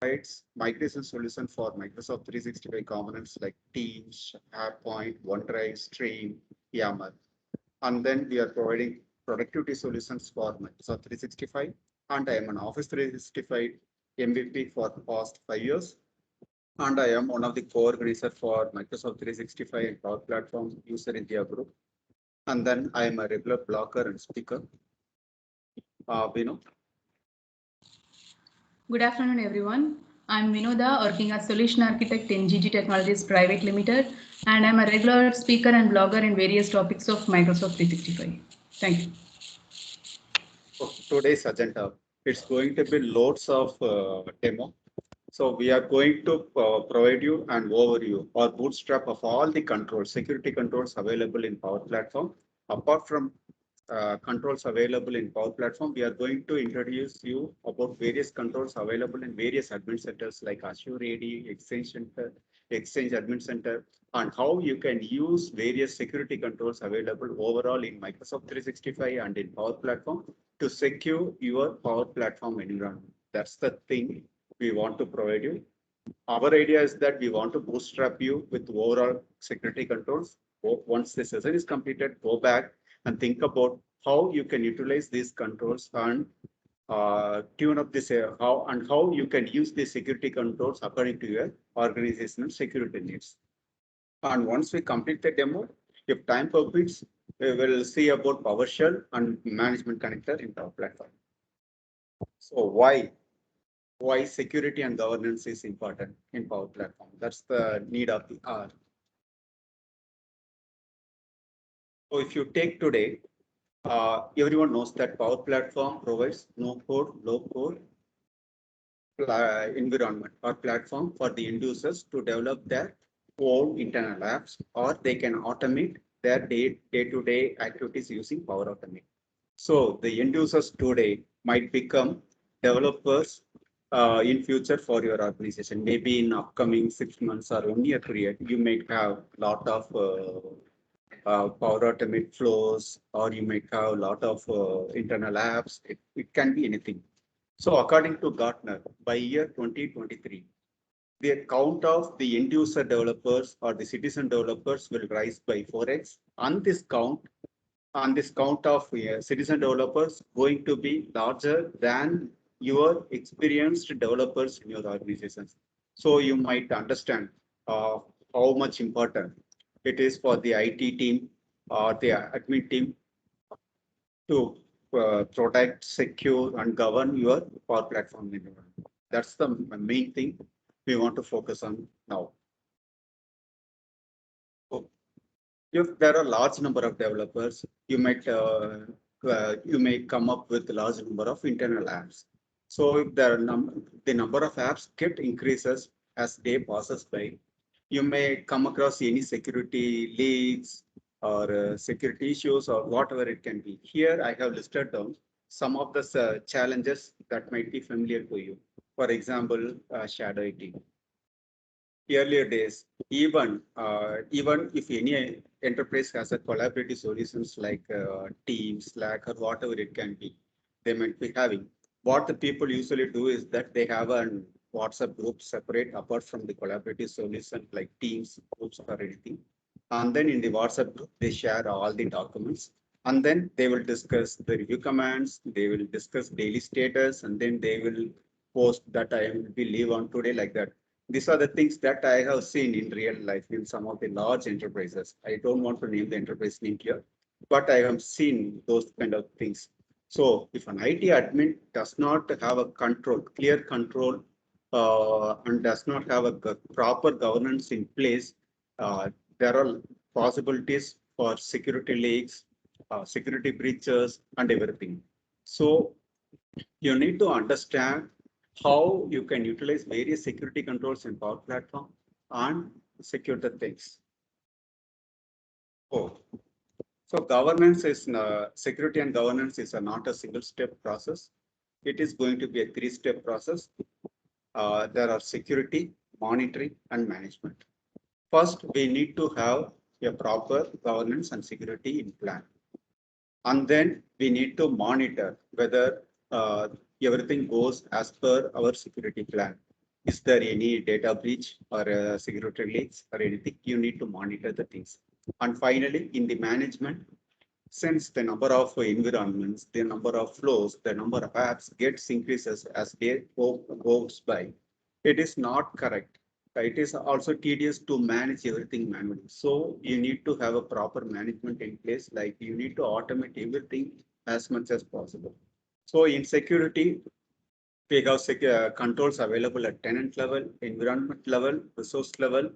provides migration solution for Microsoft 365 components like Teams, SharePoint, OneDrive, Stream, YAML. And then we are providing productivity solutions for Microsoft 365. And I am an Office 365 MVP for the past 5 years. And I am one of the co-organizers for Microsoft 365 and Power Platform User India Group. And then I am a regular blogger and speaker. Bino. Good afternoon, everyone. I'm Vinoda, working as Solution Architect in GG Technologies Private Limited, and I'm a regular speaker and blogger in various topics of Microsoft 365. Thank you. Today's agenda, it's going to be loads of demo. So we are going to provide you an overview or bootstrap of all the controls, security controls available in Power Platform. Apart from controls available in Power Platform, we are going to introduce you about various controls available in various admin centers like Azure AD, Exchange Center, Exchange Admin Center, and how you can use various security controls available overall in Microsoft 365 and in Power Platform to secure your Power Platform environment. That's the thing we want to provide you. Our idea is that we want to bootstrap you with overall security controls. Once the session is completed, go back and think about how you can utilize these controls and tune up this how you can use these security controls according to your organizational security needs. And once we complete the demo, if time permits, we will see about PowerShell and management connector in our platform. So why security and governance is important in Power Platform? That's the need of the hour. So if you take today, everyone knows that Power Platform provides no code, low code environment or platform for the end users to develop their own internal apps, or they can automate their day-to-day activities using Power Automate. So the end users today might become developers in future for your organization. Maybe in upcoming 6 months or 1 year period, you may have a lot of Power Automate flows, or you might have a lot of internal apps. It can be anything. So according to Gartner, by year 2023, the count of the end user developers or the citizen developers will rise by 4x. On this count of citizen developers going to be larger than your experienced developers in your organizations. So you might understand how much important it is for the IT team or the admin team to protect, secure, and govern your Power Platform environment. That's the main thing we want to focus on now. So if there are large number of developers, you may come up with a large number of internal apps. So if the number of apps get increases as day passes by, you may come across any security leaks or security issues or whatever it can be. Here I have listed down some of the challenges that might be familiar to you. For example, shadow IT. Earlier days, even if any enterprise has a collaborative solutions like Teams, Slack, or whatever it can be, they might be having. What the people usually do is that they have a WhatsApp group separate apart from the collaborative solution like Teams groups or anything. And then in the WhatsApp group, they share all the documents. And then they will discuss the review commands, they will discuss daily status, and then they will post that I will be leave on today like that. These are the things that I have seen in real life in some of the large enterprises. I don't want to name the enterprise name here, but I have seen those kind of things. So if an IT admin does not have a clear control, and does not have a proper governance in place, there are possibilities for security leaks, security breaches, and everything. So you need to understand how you can utilize various security controls in Power Platform and secure the things. Oh, so governance is security and governance is not a single step process. It is going to be a 3-step process. There are security, monitoring, and management. First, we need to have a proper governance and security in plan. And then we need to monitor whether everything goes as per our security plan. is there any data breach or security leaks or anything? You need to monitor the things. And finally, in the management, since the number of environments, the number of flows, the number of apps gets increases as day goes by, it is not correct. It is also tedious to manage everything manually. So you need to have a proper management in place, like you need to automate everything as much as possible. So in security, we have controls available at tenant level, environment level, resource level,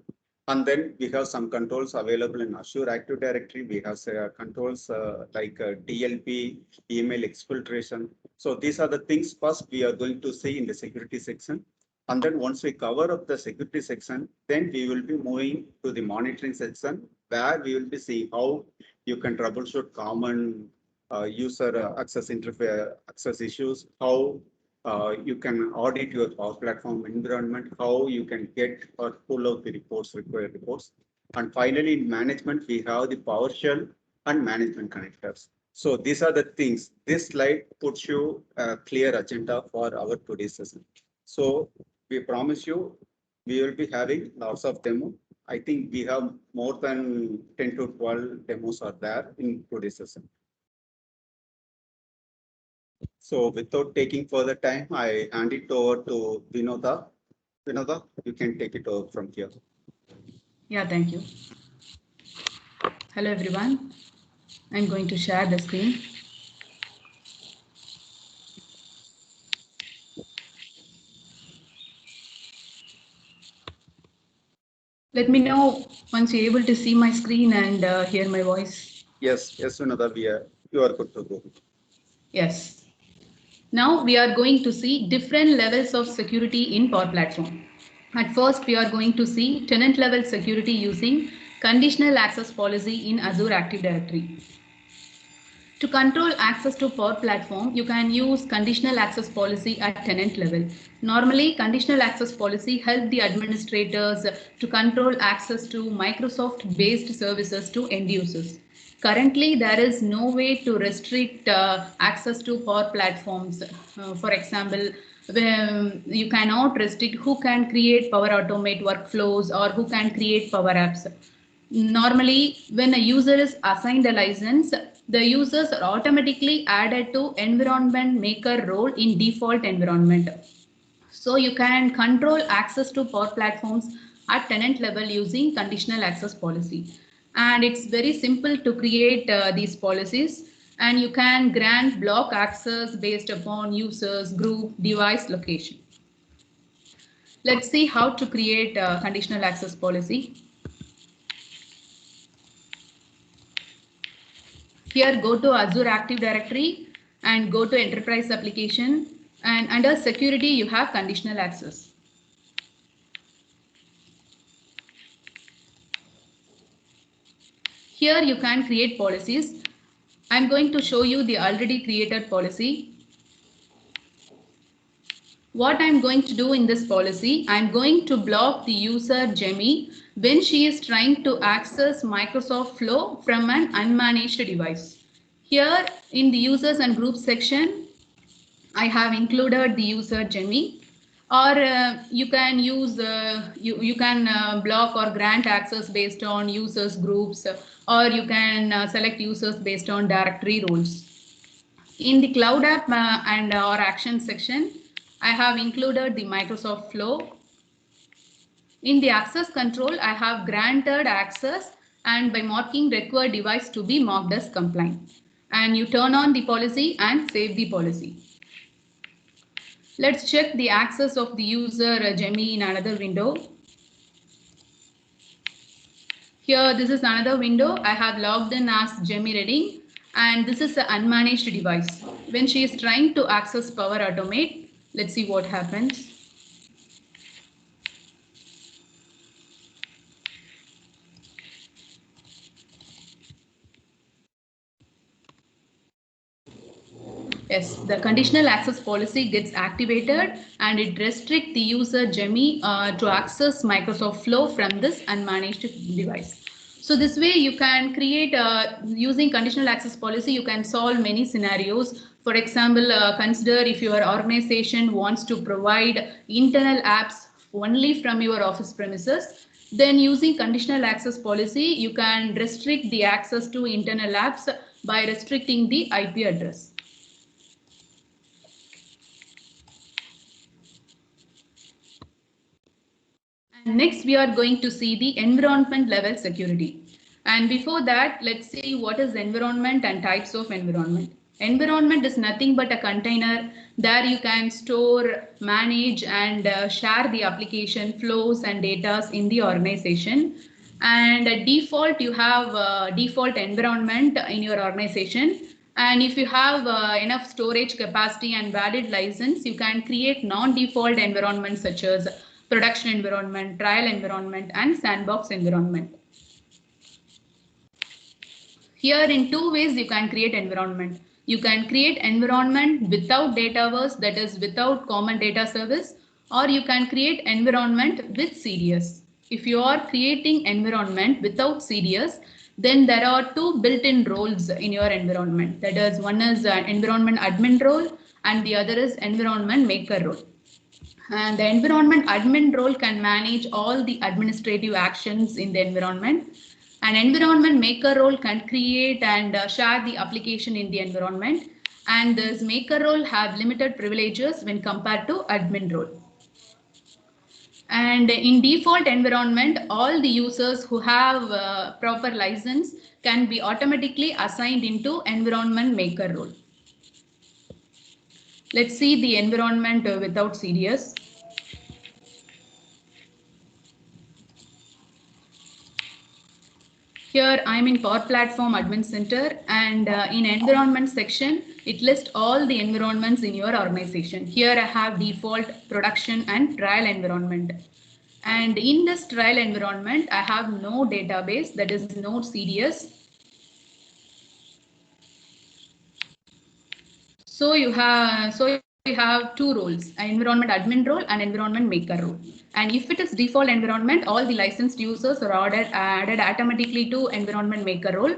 and then we have some controls available in Azure Active Directory. We have controls like DLP, email exfiltration. So these are the things first we are going to see in the security section. And then once we cover up the security section, then we will be moving to the monitoring section where we will be seeing how you can troubleshoot common user access interface access issues, how you can audit your Power Platform environment, how you can get or pull out the reports, required reports. And finally, in management, we have the PowerShell and management connectors. So these are the things. This slide puts you a clear agenda for our today's session. So we promise you, we will be having lots of demo. I think we have more than 10 to 12 demos are there in today's session. So without taking further time, I hand it over to Vinoda. Vinoda, you can take it over from here. Yeah, thank you. Hello, everyone. I'm going to share the screen. Let me know once you're able to see my screen and hear my voice. Yes, Vinoda, you are good to go. Yes. Now we are going to see different levels of security in Power Platform. At first, we are going to see tenant level security using conditional access policy in Azure Active Directory. To control access to Power Platform, you can use conditional access policy at tenant level. Normally, conditional access policy helps the administrators to control access to Microsoft-based services to end users. Currently, there is no way to restrict access to Power Platforms. For example, you cannot restrict who can create Power Automate workflows or who can create Power Apps. Normally, when a user is assigned a license, the users are automatically added to environment maker role in default environment. So you can control access to Power Platforms at tenant level using conditional access policy. And it's very simple to create these policies, and you can grant block access based upon users, group, device, location. Let's see how to create a conditional access policy. Here, go to Azure Active Directory and go to Enterprise Application, and under Security, you have Conditional Access. Here you can create policies. I'm going to show you the already created policy. What I'm going to do in this policy, I'm going to block the user Jemmy when she is trying to access Microsoft Flow from an unmanaged device. Here in the users and groups section, I have included the user Jemmy, or you can use you can block or grant access based on users groups, or you can select users based on directory roles. In the cloud app and or action section, I have included the Microsoft Flow. In the access control, I have granted access and by marking required device to be marked as compliant. And you turn on the policy and save the policy. Let's check the access of the user Jemmy in another window. Here, this is another window. I have logged in as Jemmy Redding, and this is an unmanaged device. When she is trying to access Power Automate, let's see what happens. Yes, the conditional access policy gets activated and it restricts the user Jemmy to access Microsoft Flow from this unmanaged device. So this way you can create, using conditional access policy, you can solve many scenarios. For example, consider if your organization wants to provide internal apps only from your office premises, then using conditional access policy, you can restrict the access to internal apps by restricting the IP address. And next, we are going to see the environment level security. And before that, let's see what is environment and types of environment. Environment is nothing but a container that you can store, manage, and share the application flows and data in the organization. And default, you have default environment in your organization. And if you have enough storage capacity and valid license, you can create non-default environments such as production environment, trial environment, and sandbox environment. Here in two ways you can create environment. You can create environment without Dataverse, that is without common data service, or you can create environment with CDS. If you are creating environment without CDS, then there are two built-in roles in your environment. That is, one is environment admin role and the other is environment maker role. And the environment admin role can manage all the administrative actions in the environment. An environment maker role can create and share the application in the environment. And this maker role have limited privileges when compared to admin role. And in default environment, all the users who have proper license can be automatically assigned into environment maker role. Let's see the environment without CDS. Here I'm in Power Platform Admin Center, and in environment section, it lists all the environments in your organization. Here I have default, production, and trial environment. And in this trial environment, I have no database, that is no CDS. So you have two roles, an environment admin role and environment maker role. And if it is default environment, all the licensed users are added automatically to environment maker role.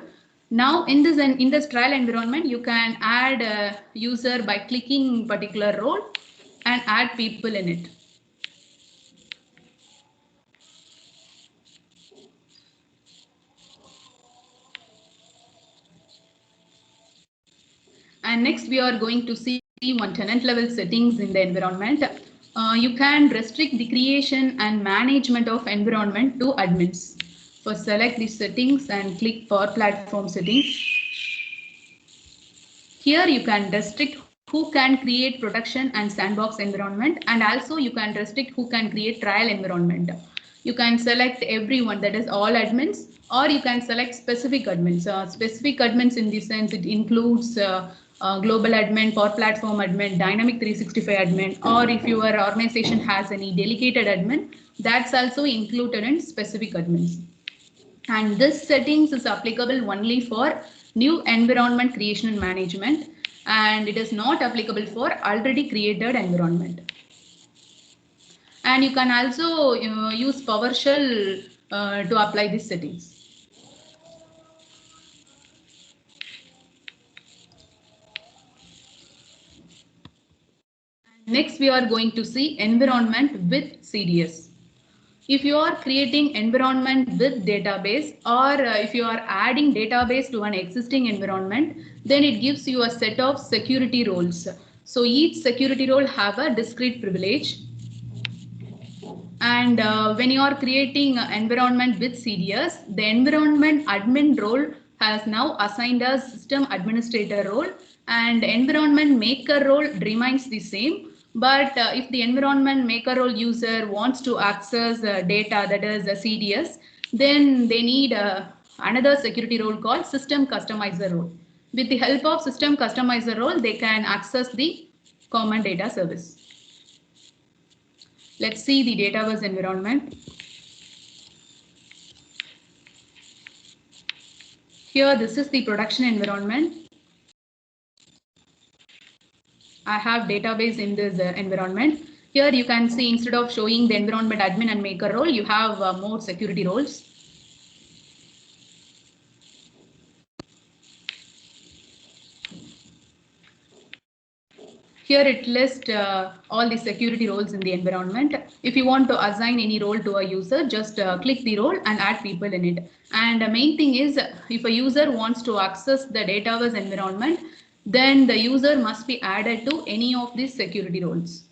Now in this trial environment, you can add a user by clicking particular role and add people in it. And next we are going to see one tenant level settings in the environment. You can restrict the creation and management of environment to admins. First, select the settings and click Power Platform settings. Here you can restrict who can create production and sandbox environment, and also you can restrict who can create trial environment. You can select everyone, that is all admins, or you can select specific admins. Specific admins in this sense, it includes global admin, Power Platform admin, Dynamic 365 admin, or if your organization has any dedicated admin, that's also included in specific admins. And this settings is applicable only for new environment creation and management, and it is not applicable for already created environment. And you can also use PowerShell to apply these settings. Next, we are going to see environment with CDS. If you are creating environment with database, or if you are adding database to an existing environment, then it gives you a set of security roles. So each security role have a discrete privilege. And when you are creating an environment with CDS, the environment admin role has now assigned a system administrator role, and environment maker role remains the same. But if the environment maker role user wants to access data, that is a CDS, then they need another security role called system customizer role. With the help of system customizer role, they can access the common data service. Let's see the Dataverse environment. Here, this is the production environment. I have database in this environment. Here you can see, instead of showing the environment admin and maker role, you have more security roles. Here it lists all the security roles in the environment. If you want to assign any role to a user, just click the role and add people in it. And the main thing is, if a user wants to access the Dataverse environment, then the user must be added to any of these security roles.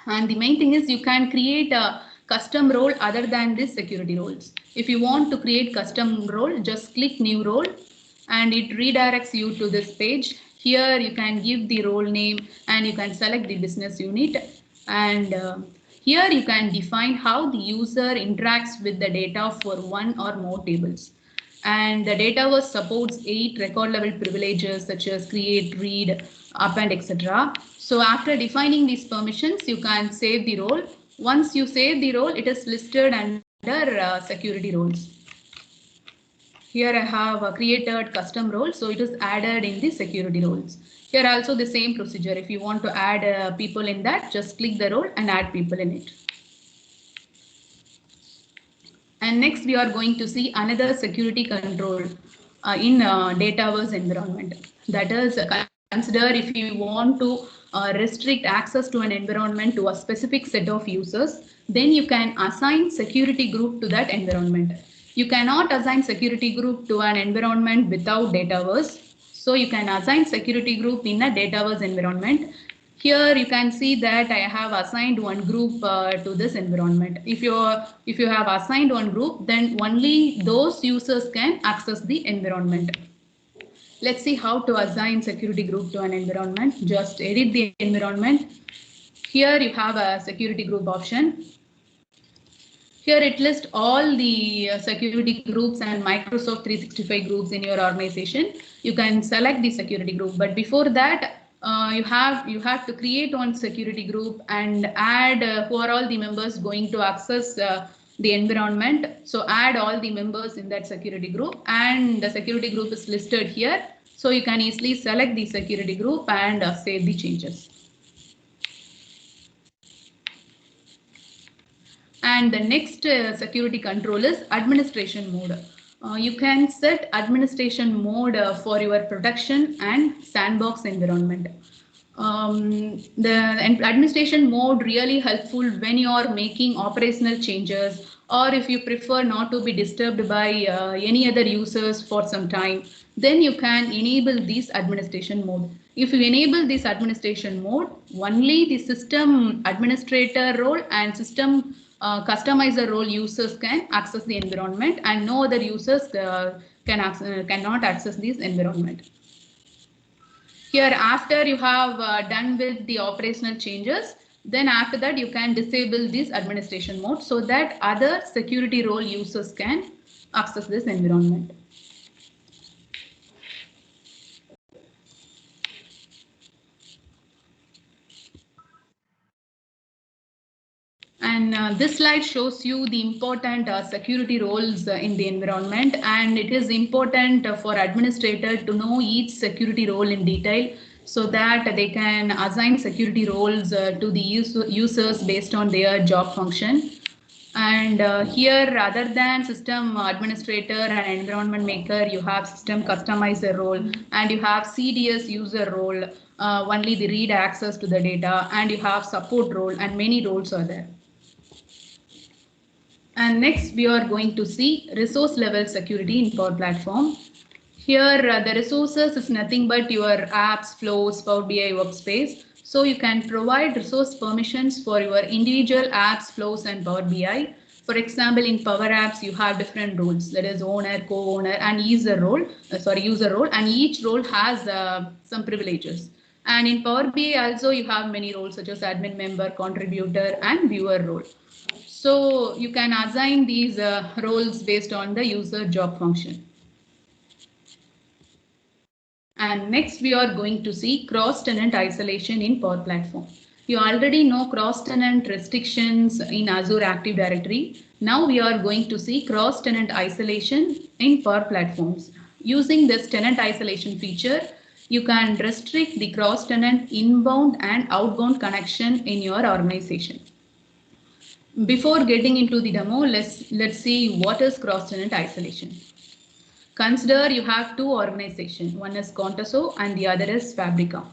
And the main thing is you can create a custom role other than these security roles. If you want to create custom role, just click new role and it redirects you to this page. Here you can give the role name and you can select the business unit. And here you can define how the user interacts with the data for one or more tables. And the Dataverse supports 8 record level privileges such as create, read, append, etc. So after defining these permissions, you can save the role. Once you save the role, it is listed under security roles. Here I have created custom role, so it is added in the security roles. Here also the same procedure. If you want to add people in that, just click the role and add people in it. And next we are going to see another security control in Dataverse environment. That is, consider if you want to restrict access to an environment to a specific set of users, then you can assign security group to that environment. You cannot assign security group to an environment without Dataverse. So you can assign security group in a Dataverse environment. Here you can see that I have assigned one group to this environment. If you have assigned one group, then only those users can access the environment. Let's see how to assign security group to an environment. Just edit the environment. Here you have a security group option. Here it lists all the security groups and Microsoft 365 groups in your organization. You can select the security group, but before that, you have to create one security group and add who are all the members going to access the environment. So add all the members in that security group, and the security group is listed here. So you can easily select the security group and save the changes. And the next security control is administration mode. You can set administration mode for your production and sandbox environment. The administration mode really helpful when you are making operational changes, or if you prefer not to be disturbed by any other users for some time, then you can enable this administration mode. If you enable this administration mode, only the system administrator role and system customizer role users can access the environment, and no other users cannot access this environment. Here, after you have done with the operational changes, then after that you can disable this administration mode so that other security role users can access this environment. And this slide shows you the important security roles in the environment, and it is important for administrator to know each security role in detail so that they can assign security roles to the users based on their job function. And here, rather than system administrator and environment maker, you have system customizer role, and you have CDS user role, only the read access to the data, and you have support role, and many roles are there. And next we are going to see resource level security in Power Platform. Here the resources is nothing but your apps, flows, Power BI workspace. So you can provide resource permissions for your individual apps, flows and Power BI. For example, in Power Apps, you have different roles, that is owner, co-owner and user role, and each role has some privileges. And in Power BI also you have many roles such as admin member, contributor and viewer role. So you can assign these roles based on the user job function. And next we are going to see cross-tenant isolation in Power Platform. You already know cross-tenant restrictions in Azure Active Directory. Now we are going to see cross-tenant isolation in Power Platforms. Using this tenant isolation feature, you can restrict the cross-tenant inbound and outbound connection in your organization. Before getting into the demo, let's see what is cross-tenant isolation. Consider you have two organizations, one is Contoso and the other is Fabrica.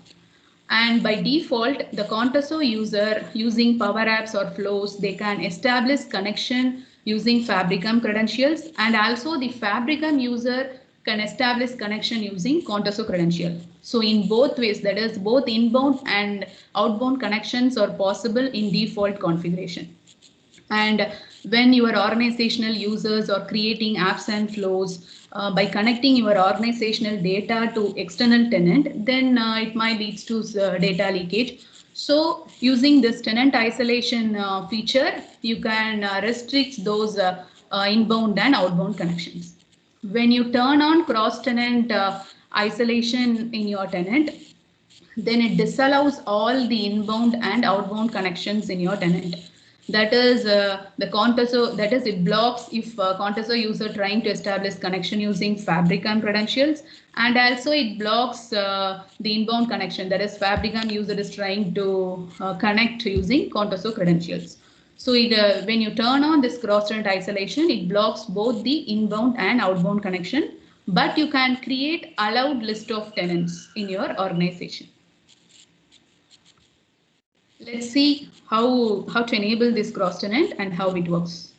And by default, the Contoso user using Power Apps or flows, they can establish connection using Fabricam credentials, and also the Fabricam user can establish connection using Contoso credential. So in both ways, that is both inbound and outbound connections are possible in default configuration. And when your organizational users are creating apps and flows by connecting your organizational data to external tenant, then it might lead to data leakage. So using this tenant isolation feature, you can restrict those inbound and outbound connections. When you turn on cross-tenant isolation in your tenant, then it disallows all the inbound and outbound connections in your tenant. That is the Contoso, that is it blocks if Contoso user trying to establish connection using Fabricam credentials, and also it blocks the inbound connection, that is Fabricam user is trying to connect using Contoso credentials. So when you turn on this cross-tenant isolation, it blocks both the inbound and outbound connection, but you can create allowed list of tenants in your organization. Let's see how to enable this cross tenant and how it works.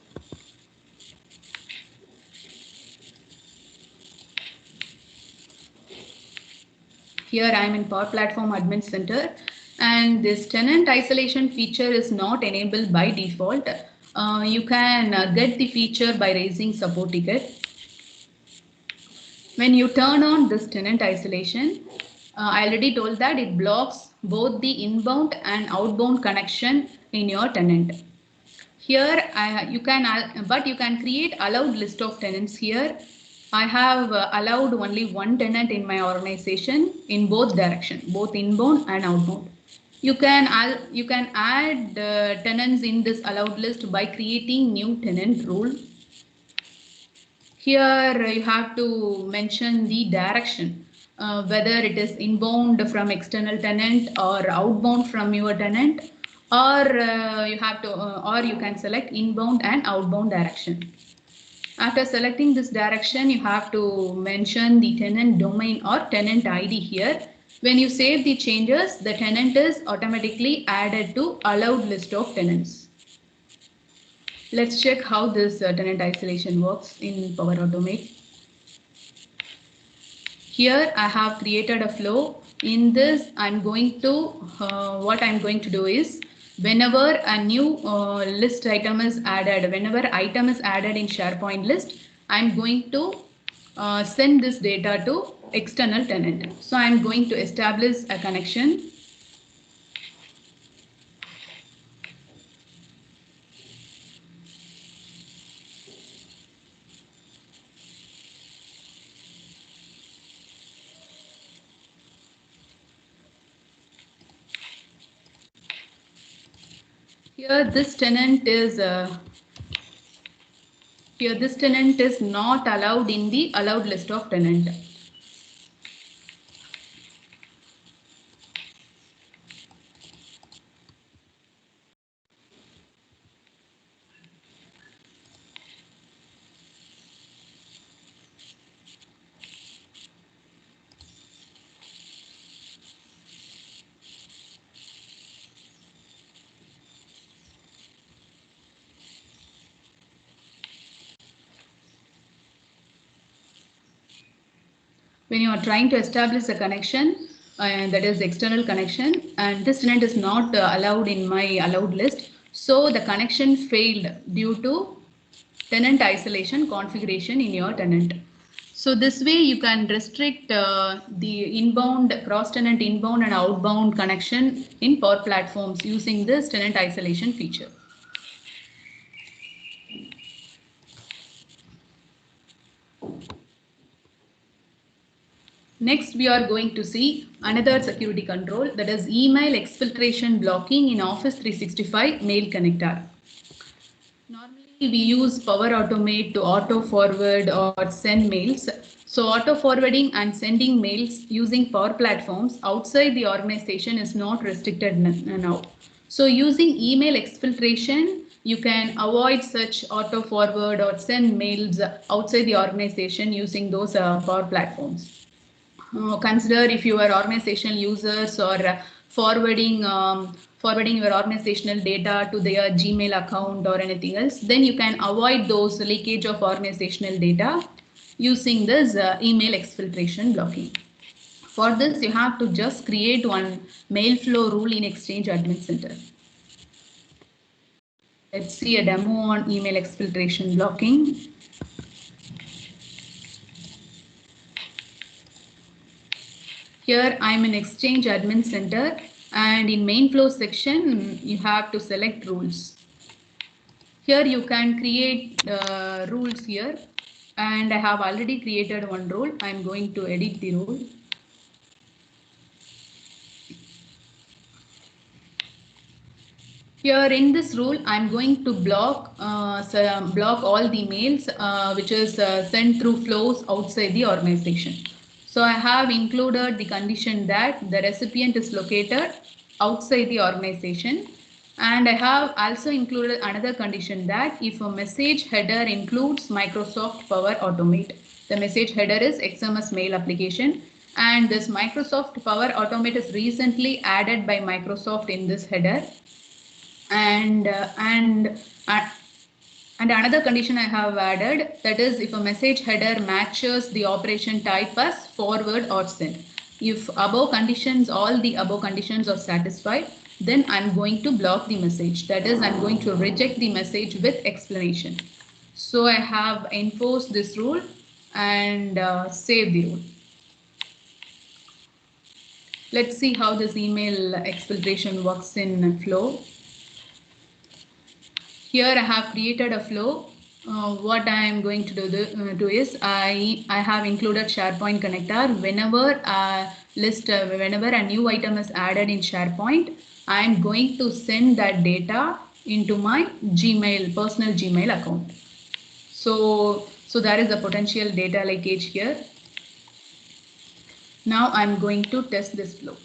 Here I am in Power Platform Admin Center, and this tenant isolation feature is not enabled by default. You can get the feature by raising support ticket. When you turn on this tenant isolation, I already told that it blocks both the inbound and outbound connection in your tenant. Here you can create allowed list of tenants here. I have allowed only one tenant in my organization in both direction, both inbound and outbound. You can add tenants in this allowed list by creating new tenant rule. Here you have to mention the direction, whether it is inbound from external tenant or outbound from your tenant, or or you can select inbound and outbound direction. After selecting this direction, you have to mention the tenant domain or tenant ID here. When you save the changes, the tenant is automatically added to allowed list of tenants. Let's check how this tenant isolation works in Power Automate. Here I have created a flow. In this, I'm going to, what I'm going to do is, whenever a new list item is added, whenever item is added in SharePoint list, I'm going to send this data to external tenant. So I'm going to establish a connection. Here this tenant is not allowed in the allowed list of tenant. When you are trying to establish a connection, and that is external connection, and this tenant is not allowed in my allowed list, so the connection failed due to tenant isolation configuration in your tenant. So this way you can restrict the inbound, cross-tenant inbound and outbound connection in Power Platforms using this tenant isolation feature. Next, we are going to see another security control, that is email exfiltration blocking in Office 365 mail connector. Normally, we use Power Automate to auto forward or send mails. So auto forwarding and sending mails using Power Platforms outside the organization is not restricted now. So using email exfiltration, you can avoid such auto forward or send mails outside the organization using those Power Platforms. Consider if your organizational users are forwarding your organizational data to their Gmail account or anything else, then you can avoid those leakage of organizational data using this email exfiltration blocking. For this, you have to just create one mail flow rule in Exchange Admin Center. Let's see a demo on email exfiltration blocking. Here I'm in Exchange Admin Center, and in main flow section, you have to select rules. Here you can create rules here, and I have already created one rule. I'm going to edit the rule. Here in this rule, I'm going to block all the mails which is sent through flows outside the organization. So I have included the condition that the recipient is located outside the organization, and I have also included another condition that if a message header includes Microsoft Power Automate, the message header is XMS mail application, and this Microsoft Power Automate is recently added by Microsoft in this header. And another condition I have added, that is if a message header matches the operation type as forward or send. If above conditions, all the above conditions are satisfied, then I'm going to block the message. That is, I'm going to reject the message with explanation. So I have enforced this rule and save the rule. Let's see how this email exfiltration works in Flow. Here I have created a flow. What I am going to do is I have included SharePoint connector. Whenever a new item is added in SharePoint, I am going to send that data into my personal Gmail account. So there is a potential data leakage here. Now I'm going to test this flow.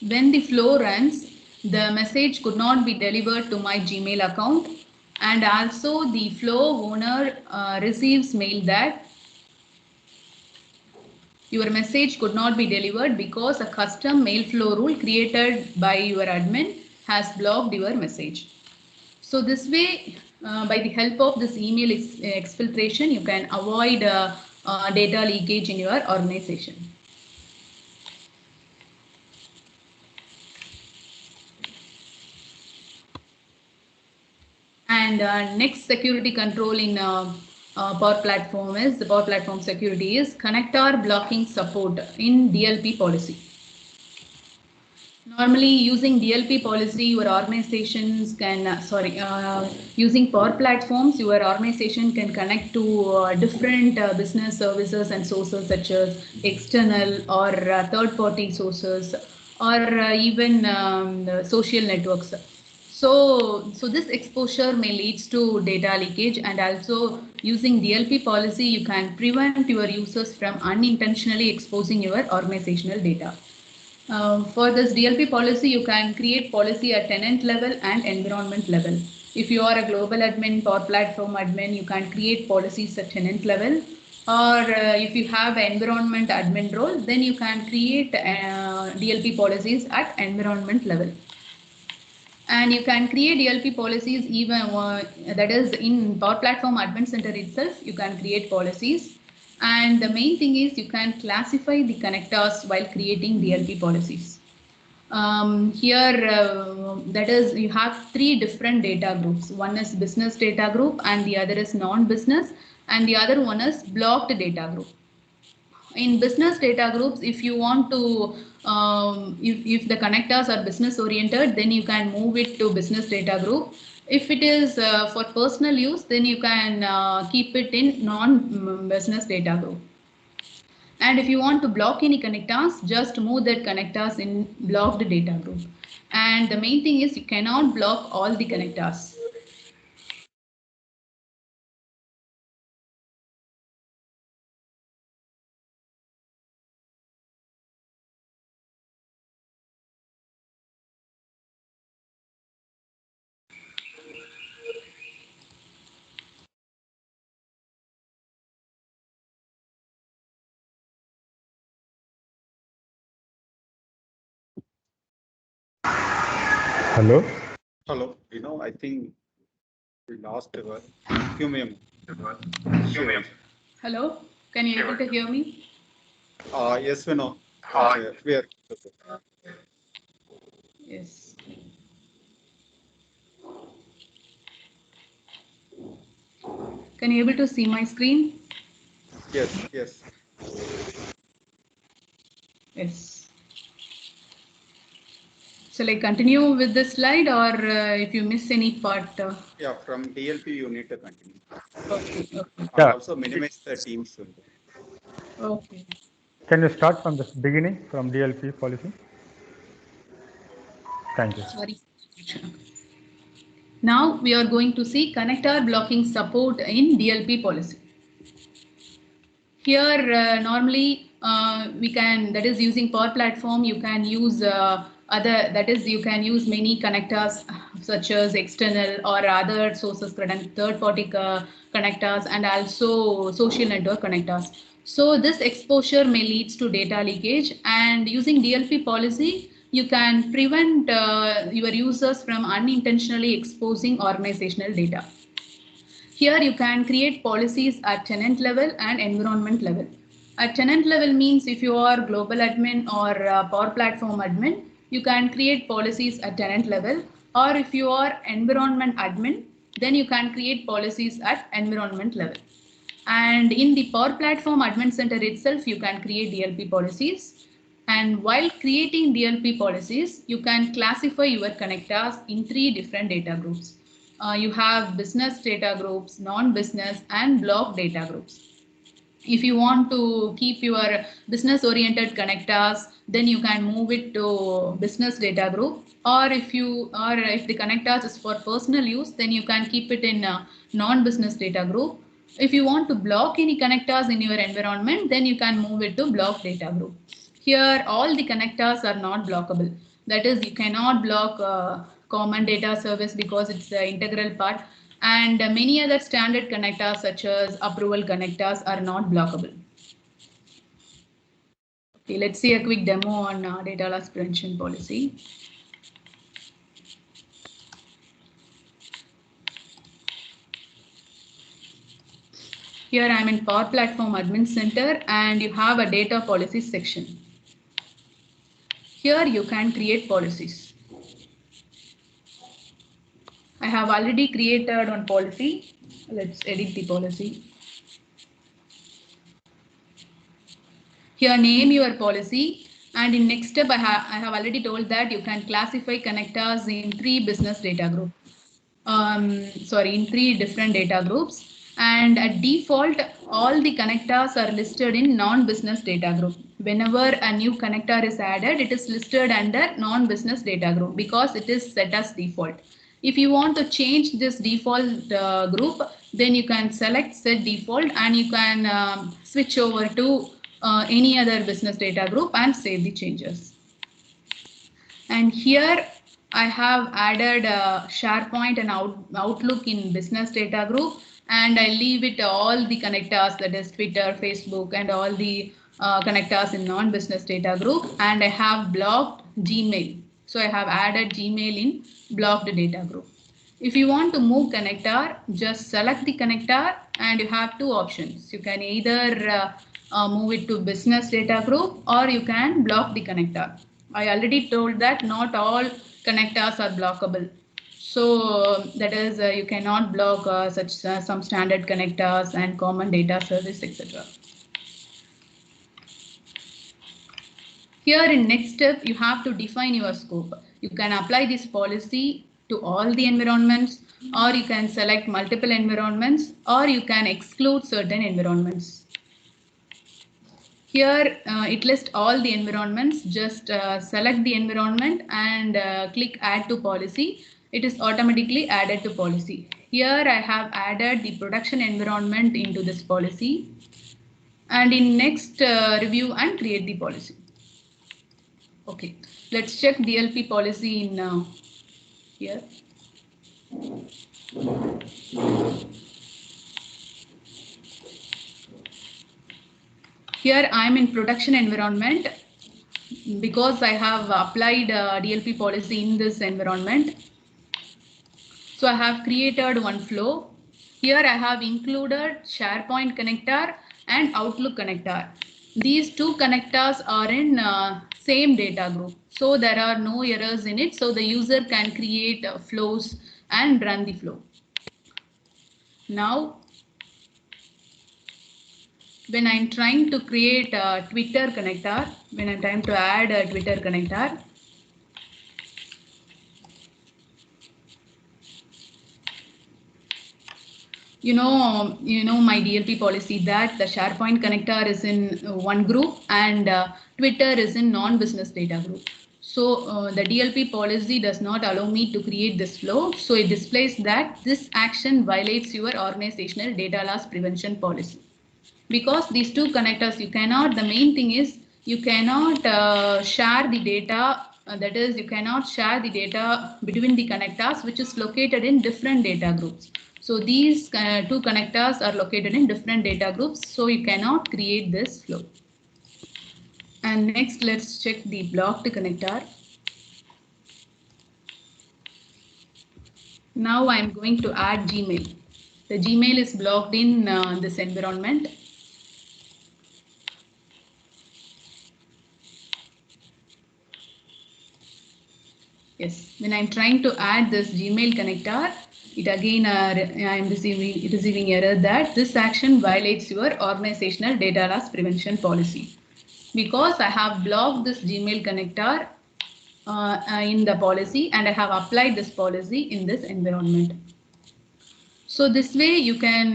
When the flow runs, the message could not be delivered to my Gmail account, and also the flow owner receives mail that your message could not be delivered because a custom mail flow rule created by your admin has blocked your message. So this way, by the help of this email exfiltration, you can avoid data leakage in your organization. And next security control in Power Platform is the Power Platform security is connector blocking support in DLP policy. Normally, using DLP policy, your organizations can, using Power Platforms, your organization can connect to different business services and sources such as external or third-party sources, or even social networks. So this exposure may lead to data leakage, and also using DLP policy, you can prevent your users from unintentionally exposing your organizational data. For this DLP policy, you can create policy at tenant level and environment level. If you are a global admin or platform admin, you can create policies at tenant level. Or if you have an environment admin role, then you can create DLP policies at environment level. And you can create DLP policies even that is in Power Platform Admin Center itself. You can create policies, and the main thing is you can classify the connectors while creating DLP policies. Here, that is, you have three different data groups. One is business data group, and the other is non-business, and the other one is blocked data group. In business data groups, if you want to if the connectors are business oriented, then you can move it to business data group. If it is for personal use, then you can keep it in non-business data group. And if you want to block any connectors, just move that connectors in blocked data group. And the main thing is you cannot block all the connectors. Hello. Hello, I think we lost our human. Sure. Hello, can you able to hear me? Yes, we are. Yes. Can you able to see my screen? Yes, yes. Yes. Shall I continue with this slide, or if you miss any part? Yeah, from DLP you need to continue. Okay. Okay. And Yeah. also minimize the team soon. Okay. Can you start from the beginning from DLP policy? Thank you. Sorry. Now we are going to see connector blocking support in DLP policy. Here, normally we can, that is using Power Platform, you can use you can use many connectors such as external or other sources, third-party connectors, and also social network connectors. So this exposure may lead to data leakage, and using DLP policy, you can prevent your users from unintentionally exposing organizational data. Here you can create policies at tenant level and environment level. At tenant level means if you are global admin or Power Platform admin, you can create policies at tenant level, or if you are environment admin, then you can create policies at environment level. And in the Power Platform Admin Center itself, you can create DLP policies. And while creating DLP policies, you can classify your connectors in 3 different data groups. You have business data groups, non-business, and block data groups. If you want to keep your business oriented connectors, then you can move it to business data group, or if the connectors is for personal use, then you can keep it in a non-business data group. If you want to block any connectors in your environment, then you can move it to block data group. Here all the connectors are not blockable, that is you cannot block common data service because it's the integral part, and many other standard connectors such as approval connectors are not blockable. Okay, let's see a quick demo on data loss prevention policy. Here I am in Power Platform Admin Center, and you have a data policies section. Here you can create policies. I have already created one policy. Let's edit the policy. Here name your policy, and in next step I have already told that you can classify connectors in 3 business data groups. In 3 different data groups, and at default all the connectors are listed in non-business data group. Whenever a new connector is added, it is listed under non-business data group because it is set as default. If you want to change this default group, then you can select set default, and you can switch over to any other business data group and save the changes. And here I have added SharePoint and Outlook in business data group, and I leave it all the connectors, that is Twitter, Facebook, and all the connectors in non-business data group, and I have blocked Gmail. So I have added Gmail in blocked data group. If you want to move connector, just select the connector, and you have 2 options. You can either move it to business data group, or you can block the connector. I already told that not all connectors are blockable. So that is you cannot block some standard connectors and common data service, etc. Here in next step, you have to define your scope. You can apply this policy to all the environments, or you can select multiple environments, or you can exclude certain environments. Here it lists all the environments. Just select the environment and click add to policy. It is automatically added to policy. Here I have added the production environment into this policy, and in next review and create the policy. Okay, let's check DLP policy in here. Here I am in production environment. because I have applied DLP policy in this environment. So I have created one flow. Here I have included SharePoint connector and Outlook connector. These two connectors are in same data group. So there are no errors in it. So the user can create flows and run the flow. Now, when I'm trying to create a Twitter connector, when I'm trying to add a Twitter connector, you know my DLP policy that the SharePoint connector is in one group and Twitter is in non-business data group. So the DLP policy does not allow me to create this flow. So it displays that this action violates your organizational data loss prevention policy. Because these two connectors, you cannot, the main thing is you cannot share the data, that is you cannot share the data between the connectors which is located in different data groups. So these two connectors are located in different data groups, so you cannot create this flow. And next, let's check the blocked connector. Now I'm going to add Gmail. The Gmail is blocked in this environment. Yes, when I'm trying to add this Gmail connector, it again I'm receiving error that this action violates your organizational data loss prevention policy. Because I have blocked this Gmail connector in the policy and I have applied this policy in this environment. So this way you can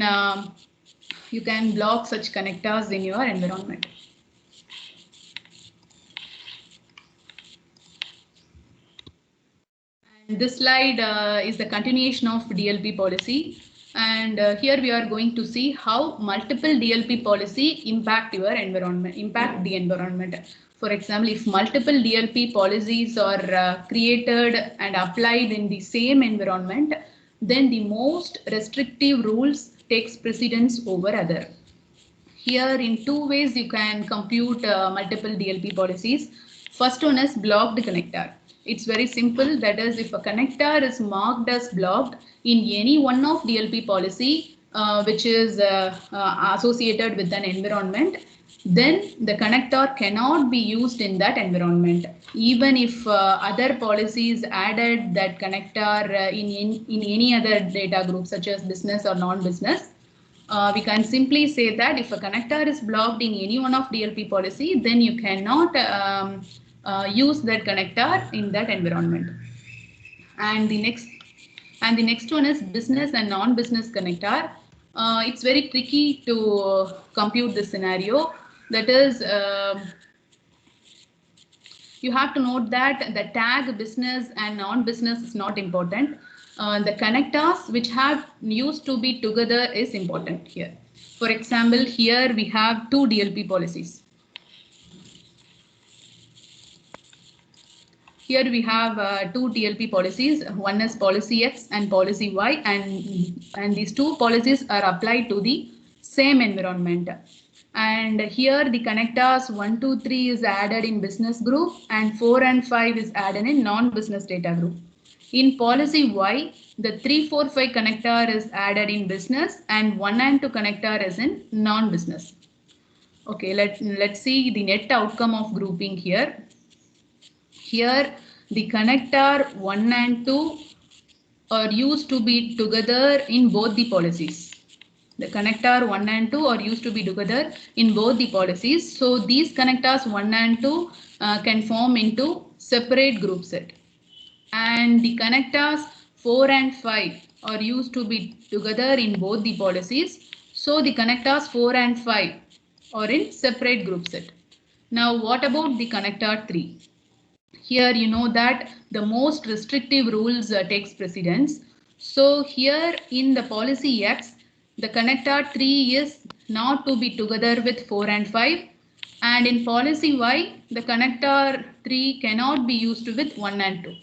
block such connectors in your environment. And this slide is the continuation of DLP policy. And here we are going to see how multiple DLP policy impact your environment, impact the environment. For example, if multiple DLP policies are created and applied in the same environment, then the most restrictive rules takes precedence over other. Here in two ways you can compute multiple DLP policies. First one is blocked connector. It's very simple. That is, if a connector is marked as blocked in any one of DLP policy which is associated with an environment, then the connector cannot be used in that environment. Even if other policies added that connector in any other data group such as business or non-business, we can simply say that if a connector is blocked in any one of DLP policy, then you cannot use that connector in that environment. And the next one is business and non-business connector. It's very tricky to compute this scenario. That is, you have to note that the tag business and non-business is not important. The connectors which have used to be together is important here. For example, here we have two DLP policies. Here we have two DLP policies. One is policy X and policy Y, and these two policies are applied to the same environment. And here the connectors 1, 2, 3 is added in business group and 4 and 5 is added in non-business data group. In policy Y, the 3, 4, 5 connector is added in business and 1 and 2 connector is in non-business. Okay, let's see the net outcome of grouping here. Here the connector 1 and 2 are used to be together in both the policies. The connector 1 and 2 are used to be together in both the policies. So these connectors 1 and 2 can form into separate group set. And the connectors 4 and 5 are used to be together in both the policies. So the connectors 4 and 5 are in separate group set. Now what about the connector 3? Here you know that the most restrictive rules takes precedence. So here in the policy X, the connector 3 is not to be together with 4 and 5. And in policy Y, the connector 3 cannot be used with 1 and 2.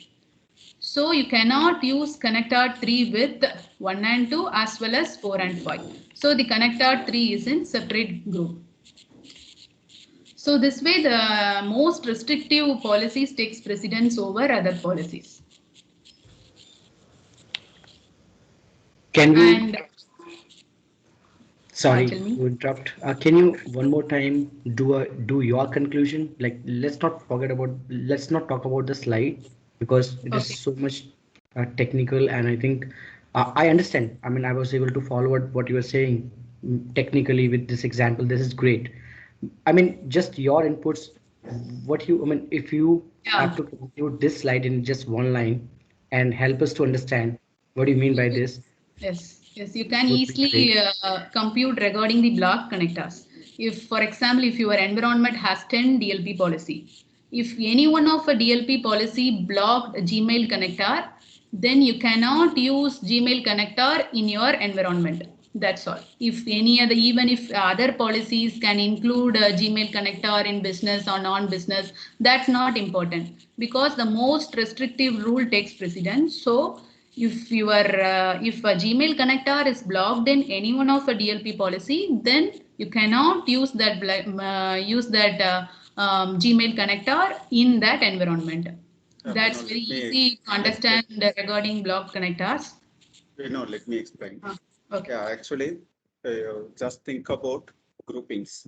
So you cannot use connector 3 with 1 and 2 as well as 4 and 5. So the connector 3 is in separate group. So this way, the most restrictive policies takes precedence over other policies. Can we, And sorry tell me. to interrupt, can you one more time do your conclusion? Like, let's not talk about the slide because it is Okay. so much technical, and I think I understand. I mean, I was able to follow what you were saying technically with this example. This is great. I mean, just your inputs. I mean, if you have Yeah. to conclude this slide in just one line and help us to understand what do you mean by this, Yes, you can would be great. easily compute regarding the block connectors. If, for example, if your environment has 10 DLP policy, if any one of a DLP policy blocked a Gmail connector, then you cannot use Gmail connector in your environment. That's all. If any other, even if other policies can include a Gmail connector in business or non-business, that's not important because the most restrictive rule takes precedence. So if a Gmail connector is blocked in any one of a DLP policy, then you cannot use that Gmail connector in that environment. That's very Let me easy to explain. understand regarding block connectors. Let me explain. Okay. Yeah, actually, just think about groupings,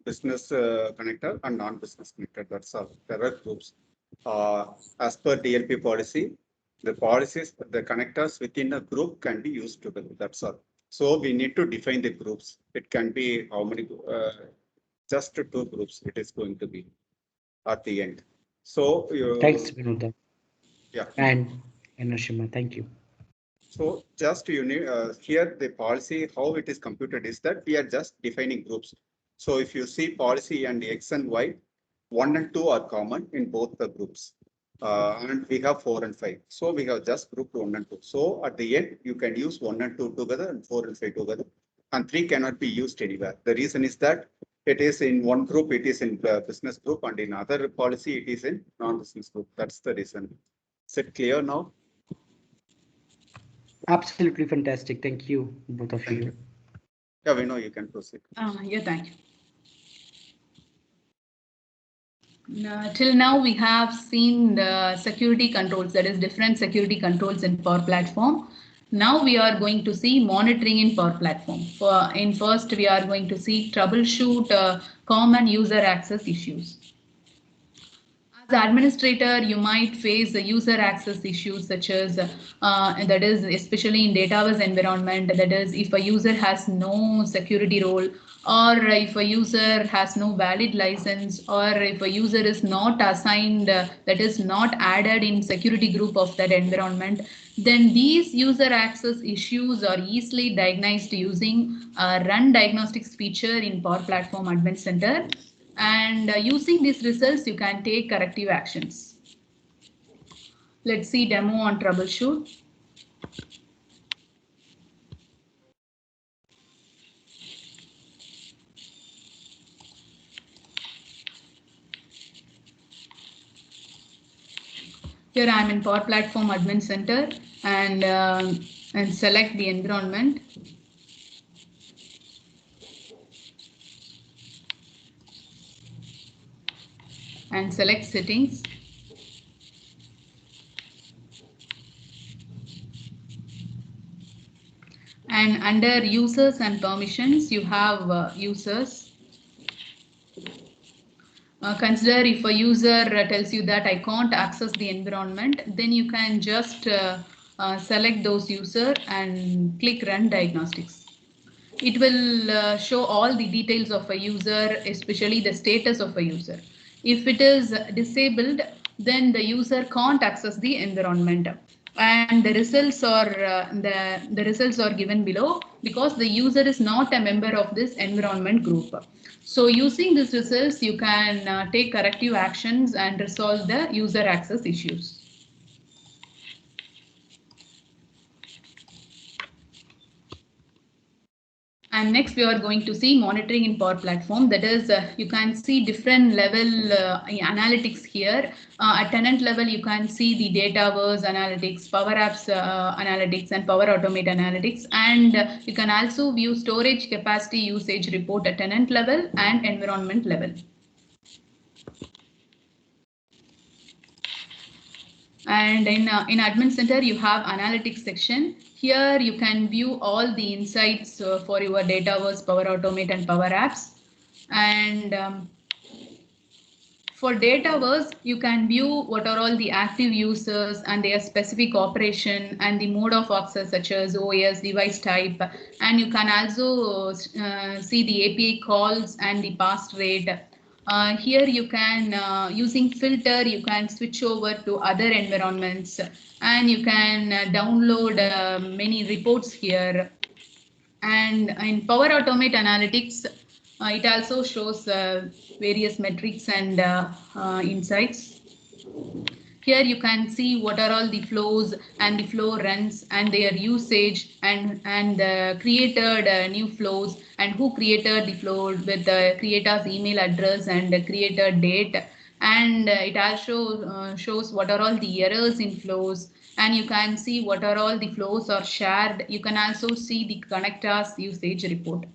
business connector and non-business connector. That's all. There are groups. As per DLP policy, the policies, the connectors within a group can be used together. That's all. So we need to define the groups. It can be how many, just two groups it is going to be at the end. So, Thanks, Vinod. yeah. And Nashima, thank you. So just you need here the policy, how it is computed is that we are just defining groups. So if you see policy and X and Y, 1 and 2 are common in both the groups. And we have 4 and 5. So we have just grouped 1 and 2. So at the end, you can use 1 and 2 together and 4 and 5 together. And 3 cannot be used anywhere. The reason is that it is in one group, it is in business group, and in other policy, it is in non-business group. That's the reason. Is it clear now? Absolutely fantastic. Thank you, both of Thank you. you. Yeah, we know you can proceed. Yeah, thank you. Till now, we have seen the security controls, that is different security controls in Power Platform. Now we are going to see monitoring in Power Platform. First, we are going to see troubleshoot common user access issues. As an administrator, you might face the user access issues such as that is especially in Dataverse environment. That is, if a user has no security role, or if a user has no valid license, or if a user is not assigned, that is not added in security group of that environment, then these user access issues are easily diagnosed using Run Diagnostics feature in Power Platform Admin Center. And using these results, you can take corrective actions. Let's see demo on troubleshoot. Here I am in Power Platform Admin Center and select the environment. And select settings. And under users and permissions, you have users. Consider if a user tells you that I can't access the environment, then you can just select those user and click Run Diagnostics. It will show all the details of a user, especially the status of a user. If it is disabled, then the user can't access the environment. And the results are the results are given below because the user is not a member of this environment group. So using these results, you can take corrective actions and resolve the user access issues. And next we are going to see monitoring in Power Platform. That is, you can see different level analytics here. At tenant level, you can see the Dataverse analytics, Power Apps analytics, and Power Automate analytics. And you can also view storage capacity usage report at tenant level and environment level. And in Admin Center, you have Analytics section. Here you can view all the insights for your Dataverse, Power Automate, and Power Apps. And for Dataverse, you can view what are all the active users and their specific operation and the mode of access such as OS, device type. And you can also see the API calls and the pass rate. Here you can, using filter, you can switch over to other environments, and you can download many reports here. And in Power Automate Analytics, it also shows various metrics and insights. Here you can see what are all the flows and the flow runs and their usage, and created new flows, and who created the flow with the creator's email address and the creator date. And it also shows what are all the errors in flows, and you can see what are all the flows are shared. You can also see the connectors usage report.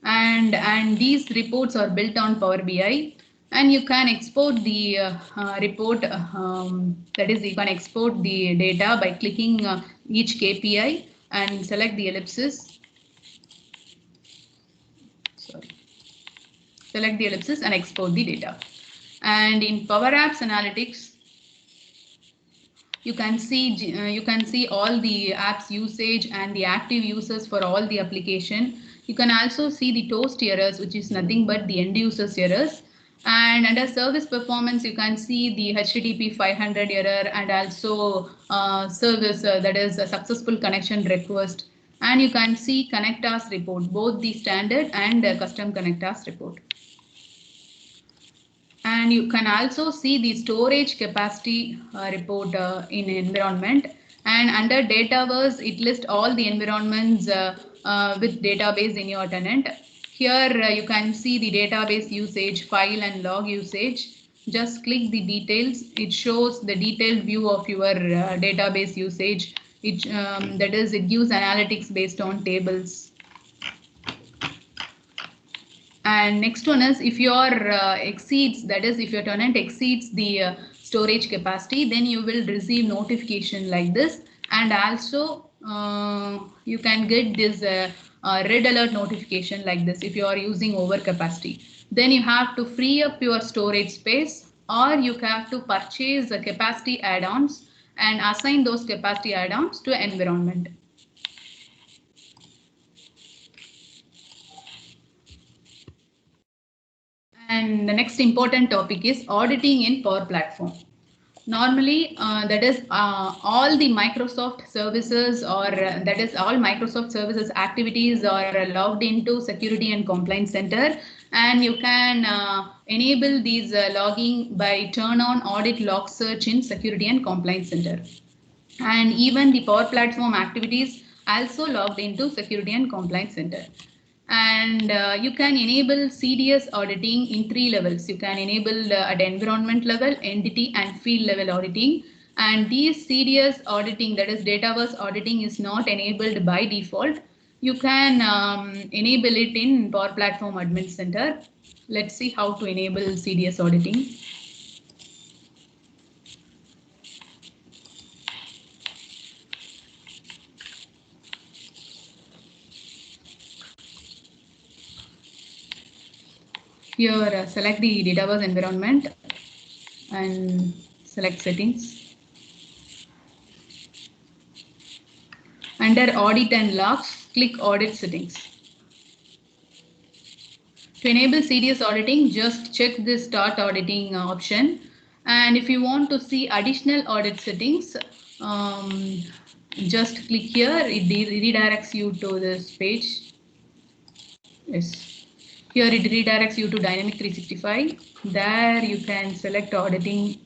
And these reports are built on Power BI, and you can export the report, that is, you can export the data by clicking each KPI and select the ellipsis. Sorry. Select the ellipsis and export the data. And in Power Apps Analytics, you can see all the apps usage and the active users for all the application. You can also see the toast errors, which is nothing but the end users errors. And under service performance, you can see the HTTP 500 error, and also service, that is a successful connection request. And you can see connectors report, both the standard and custom connectors report. And you can also see the storage capacity report in environment. And under Dataverse, it lists all the environments with database in your tenant. Here you can see the database usage, file and log usage. Just click the details. It shows the detailed view of your database usage. That is, it gives analytics based on tables. And next one is, if your exceeds, that is, if your tenant exceeds the storage capacity, then you will receive notification like this. And also you can get this red alert notification like this if you are using over capacity. Then you have to free up your storage space, or you have to purchase the capacity add-ons and assign those capacity add-ons to environment. And the next important topic is auditing in Power Platform. Normally, that is all the Microsoft services, or that is all Microsoft services activities are logged into Security and Compliance Center, and you can enable these logging by turn on audit log search in Security and Compliance Center. And even the Power Platform activities also logged into Security and Compliance Center. And you can enable CDS auditing in 3 levels. You can enable at environment level, entity, and field level auditing. And these CDS auditing, that is Dataverse auditing, is not enabled by default. You can enable it in Power Platform Admin Center. Let's see how to enable CDS auditing. Here, select the Dataverse environment and select settings. Under audit and logs, click audit settings. To enable CDS auditing, just check this start auditing option. And if you want to see additional audit settings, just click here. It redirects you to this page. Yes. Here it redirects you to Dynamic 365. There you can select auditing.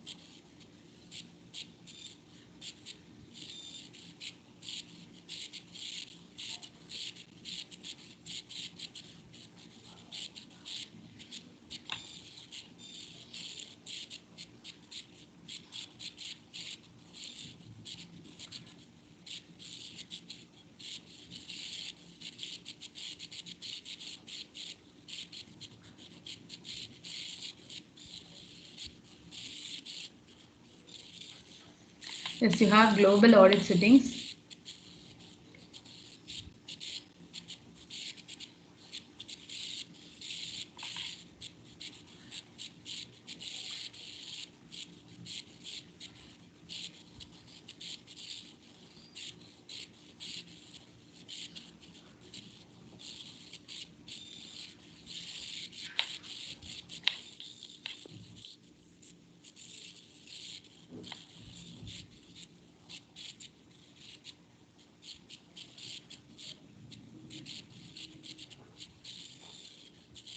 Yes, you have global audit settings.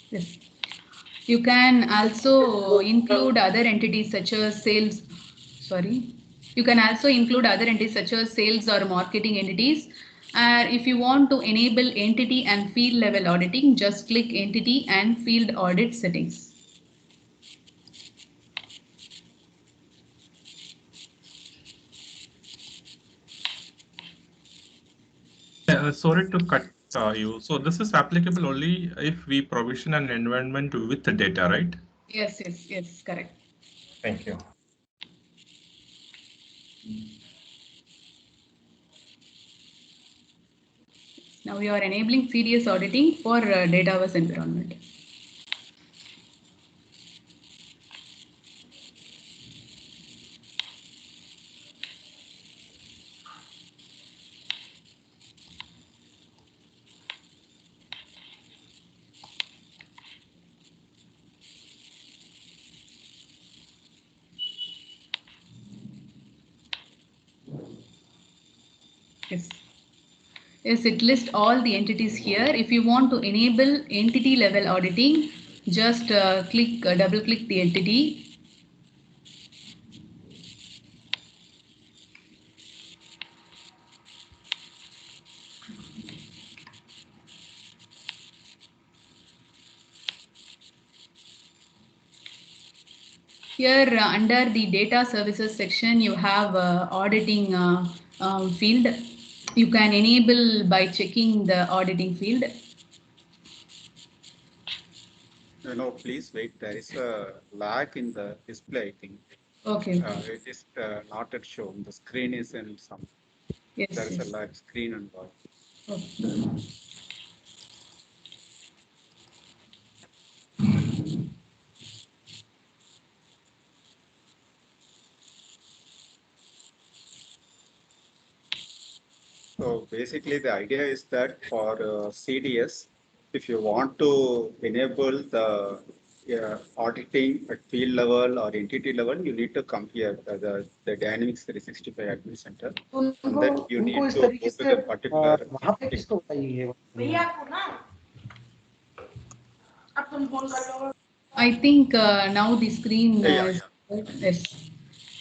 Yes. You can also include other entities such as sales. Sorry. You can also include other entities such as sales or marketing entities. If you want to enable entity and field level auditing, just click entity and field audit settings. Sorry to cut you. So this is applicable only if we provision an environment with the data, right? Yes, yes, yes, correct. Thank you. Now we are enabling CDS auditing for Dataverse environment. Yes. Yes, it lists all the entities here. If you want to enable entity level auditing, just double click the entity. Here under the data services section, you have auditing field. You can enable by checking the auditing field. Please wait. There is a lag in the display, I think. Okay. It is not yet shown. The screen is in some. Yes. There is a Yes. lag screen and all. Okay. So basically, the idea is that for CDS, if you want to enable the auditing at field level or entity level, you need to come here, the Dynamics 365 Admin Center, and then you need उनको इस to तरीके go to से the particular. वहां पे किसको बताइए I think now the screen Yeah, is yes.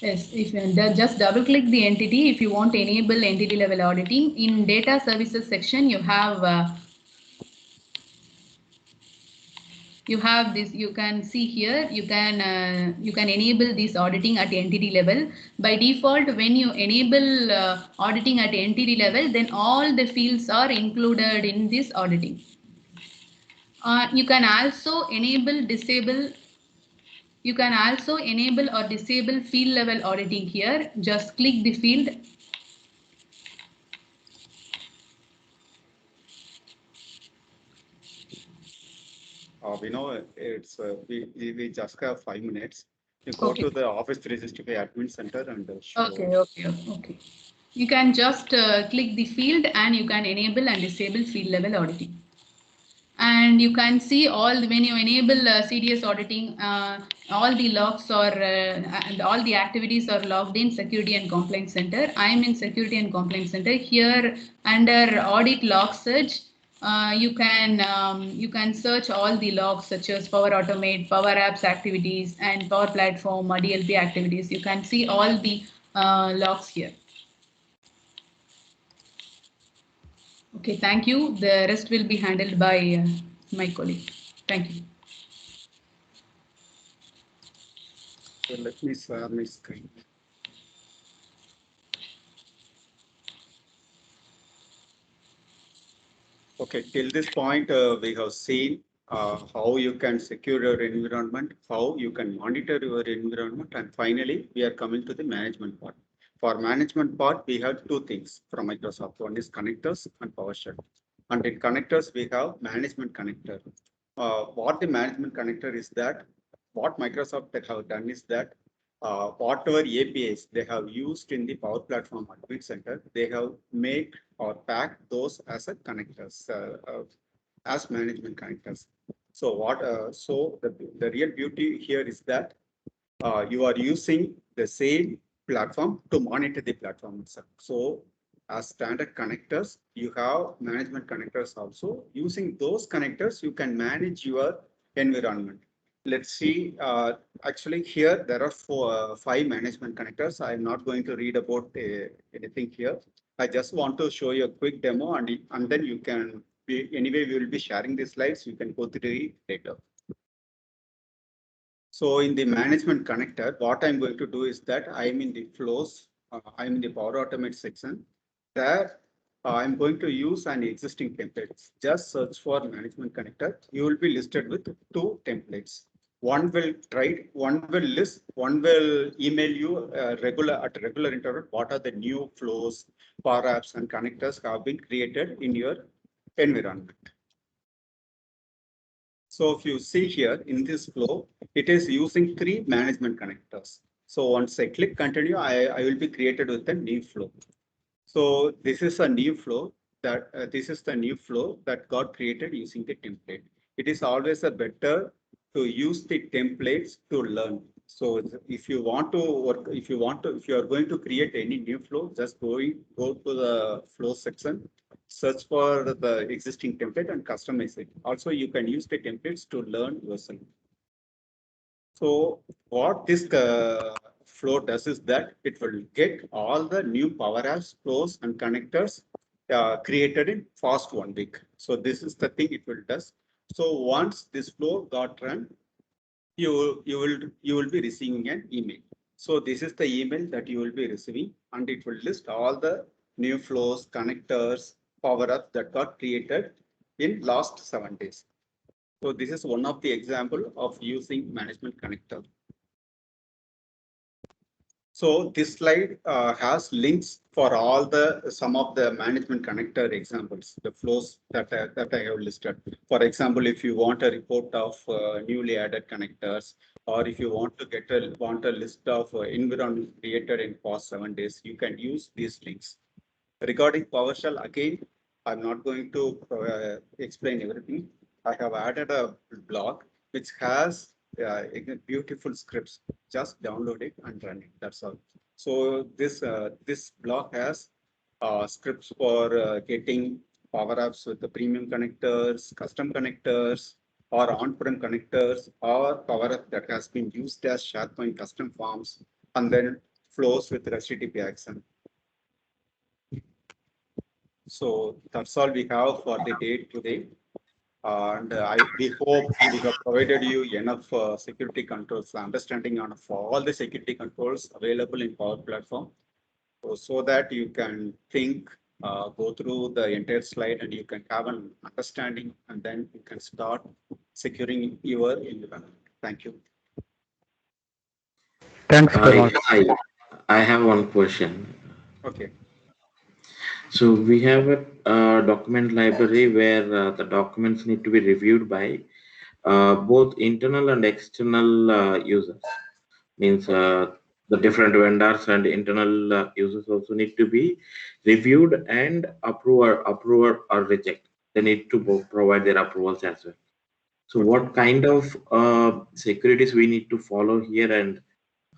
Yes, if you just double click the entity, if you want to enable entity level auditing in data services section, you have this. You can see here. You can enable this auditing at entity level. By default, when you enable auditing at entity level, then all the fields are included in this auditing. You can also disable. You can also enable or disable field level auditing here. Just click the field. We know it's we just have 5 minutes. You go Okay. to the Office 365 Admin Center and show. Okay. You can just click the field and you can enable and disable field level auditing. And you can see when you enable CDS auditing, all the logs and all the activities are logged in Security and Compliance Center. I am in Security and Compliance Center. Here under Audit Log Search, you can search all the logs such as Power Automate, Power Apps activities, and Power Platform DLP activities. You can see all the logs here. Okay, thank you. The rest will be handled by my colleague. Thank you. So let me share my screen. Okay, till this point, we have seen how you can secure your environment, how you can monitor your environment, and finally, we are coming to the management part. For management part, we have two things from Microsoft. One is connectors and PowerShell. And in connectors, we have management connector. What the management connector is that, what Microsoft have done is that whatever APIs they have used in the Power Platform Admin Center, they have made or packed those as a connectors, as management connectors. So the real beauty here is that you are using the same platform to monitor the platform itself. So as standard connectors, you have management connectors also. Using those connectors, you can manage your environment. Let's see, actually here there are 5 management connectors. I'm not going to read about anything here. I just want to show you a quick demo and then you can, anyway, we will be sharing the slides. You can go through it later. So in the management connector, what I'm going to do is that I'm in the flows, I'm in the Power Automate section. There, I'm going to use an existing template. Just search for management connector. You will be listed with 2 templates. One will list, one will email you at regular interval. What are the new flows, Power Apps, and connectors have been created in your environment. So if you see here in this flow, it is using 3 management connectors. So once I click continue, I will be created with a new flow. So this is a new flow that got created using the template. It is always a better to use the templates to learn. So if you are going to create any new flow, just go to the flow section, search for the existing template and customize it. Also, you can use the templates to learn yourself. So what this flow does is that it will get all the new Power Apps, flows, and connectors created in fast 1 week. So this is the thing it will does. So once this flow got run, you will be receiving an email. So this is the email that you will be receiving, and it will list all the new flows, connectors, Power Apps that got created in last 7 days. So this is one of the example of using management connector. So this slide has links for all some of the management connector examples, the flows that I have listed. For example, if you want a report of newly added connectors, or if you want a list of environment created in past 7 days, you can use these links. Regarding PowerShell, again, I'm not going to explain everything. I have added a blog which has beautiful scripts. Just download it and run it. That's all. So this blog has scripts for getting Power Apps with the premium connectors, custom connectors, or on-prem connectors, or Power App that has been used as SharePoint custom forms, and then flows with HTTP action. So that's all we have for the day today. And we hope we have provided you enough security controls, understanding of all the security controls available in Power Platform, so that you can think, go through the entire slide, and you can have an understanding, and then you can start securing your environment. Thank you. Thanks, Parmal. I have one question. Okay. So we have a document library where the documents need to be reviewed by both internal and external users. Means the different vendors and internal users also need to be reviewed and approve or reject. They need to provide their approvals as well. So what kind of securities we need to follow here, and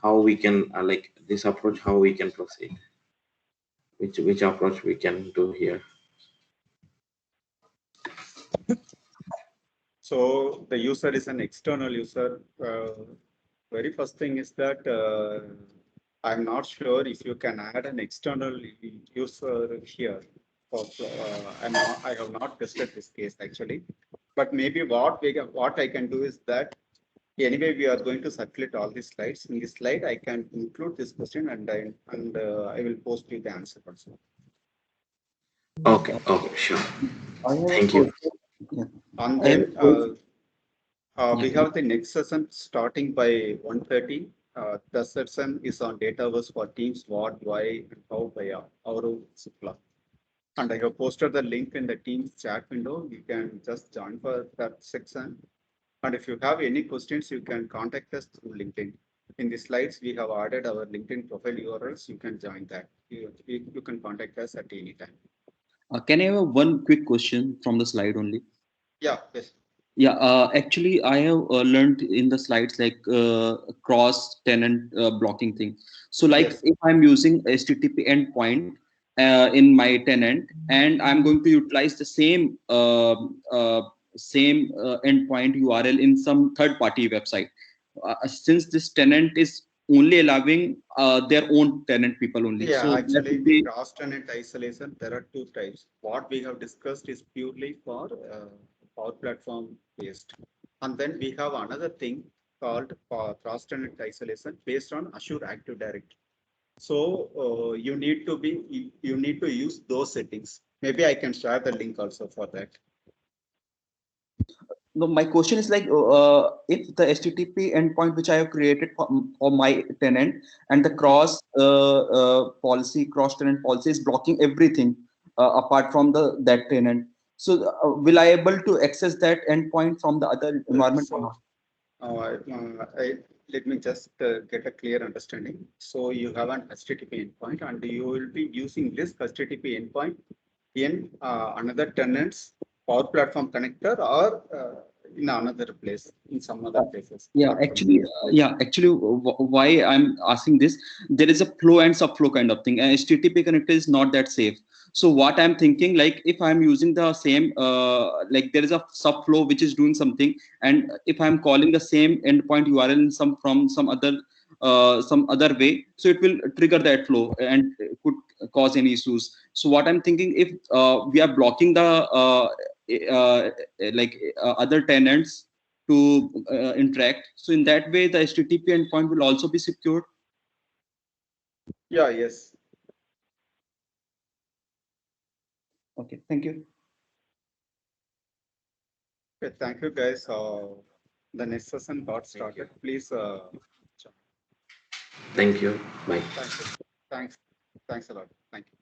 how we can like this approach, how we can proceed? Which approach we can do here? So the user is an external user. Very first thing is that I'm not sure if you can add an external user here. I have not tested this case actually, but maybe what I can do is that anyway we are going to circulate all these slides. In this slide, I can include this question, and I will post you the answer also. Okay, sure. Thank you. And then we have the next session starting by 1:30. The session is on Dataverse for teams what, why, and how by Auru Supla. And I have posted the link in the Teams chat window. You can just join for that section. And if you have any questions, you can contact us through LinkedIn. In the slides, we have added our LinkedIn profile URLs. You can join that. You can contact us at any time. Can I have one quick question from the slide only? Yeah, yes. Yeah, actually, I have learned in the slides like cross tenant blocking thing. So, like, Yes. if I'm using HTTP endpoint in my tenant, and I'm going to utilize the same endpoint URL in some third-party website, since this tenant is only allowing their own tenant people only. Yeah, So that actually, would the be cross tenant isolation, there are two types. What we have discussed is purely for Power Platform based. And then we have another thing called cross tenant isolation based on Azure Active Directory. So you need to use those settings. Maybe I can share the link also for that. No, my question is like, if the HTTP endpoint which I have created for my tenant and the cross tenant policy is blocking everything apart from that tenant. So will I able to access that endpoint from the other environment or So let me just get a clear understanding. So you have an HTTP endpoint and you will be using this HTTP endpoint in another tenant's Power Platform connector or in another place, in some other places. Yeah, actually, why I'm asking this, there is a flow and subflow kind of thing. And HTTP connector is not that safe. So what I'm thinking, like if I'm using the same, like there is a subflow which is doing something, and if I'm calling the same endpoint URL in from some other way, so it will trigger that flow and could cause any issues. So what I'm thinking, if we are blocking the other tenants to interact. So in that way, the HTTP endpoint will also be secured. Yeah, yes. Okay, thank you. Okay, thank you guys. The next session got started. Please. Thank you. Bye. Thank you. Thanks a lot. Thank you.